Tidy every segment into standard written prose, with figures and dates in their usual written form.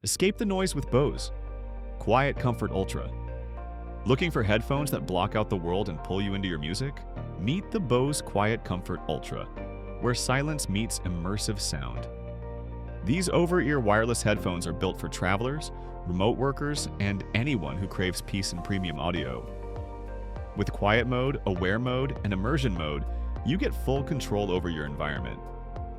Escape the noise with Bose QuietComfort Ultra. Looking for headphones that block out the world and pull you into your music? Meet the Bose QuietComfort Ultra, where silence meets immersive sound. These over-ear wireless headphones are built for travelers, remote workers, and anyone who craves peace and premium audio. With quiet mode, aware mode, and immersion mode, you get full control over your environment.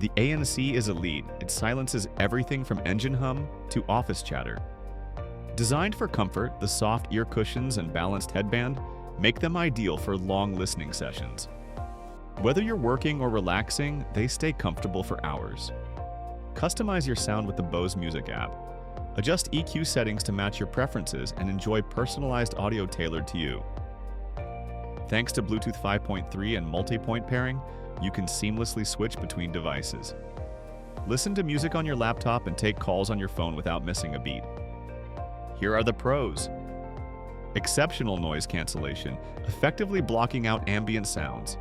The ANC is elite. It silences everything from engine hum to office chatter. Designed for comfort, the soft ear cushions and balanced headband make them ideal for long listening sessions. Whether you're working or relaxing, they stay comfortable for hours. Customize your sound with the Bose Music app. Adjust EQ settings to match your preferences and enjoy personalized audio tailored to you. Thanks to Bluetooth 5.3 and multi-point pairing, you can seamlessly switch between devices. Listen to music on your laptop and take calls on your phone without missing a beat. Here are the pros. Exceptional noise cancellation, effectively blocking out ambient sounds.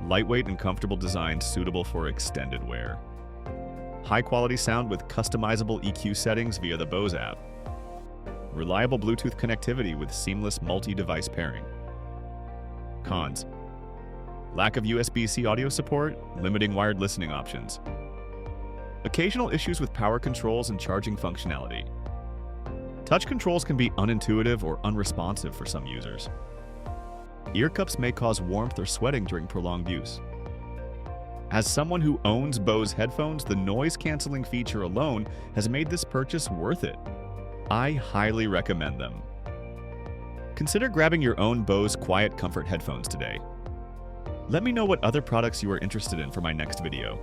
Lightweight and comfortable design suitable for extended wear. High-quality sound with customizable EQ settings via the Bose app. Reliable Bluetooth connectivity with seamless multi-device pairing. Cons: lack of USB-C audio support, limiting wired listening options. Occasional issues with power controls and charging functionality. Touch controls can be unintuitive or unresponsive for some users. Ear cups may cause warmth or sweating during prolonged use. As someone who owns Bose headphones, the noise-canceling feature alone has made this purchase worth it. I highly recommend them. Consider grabbing your own Bose QuietComfort headphones today. Let me know what other products you are interested in for my next video.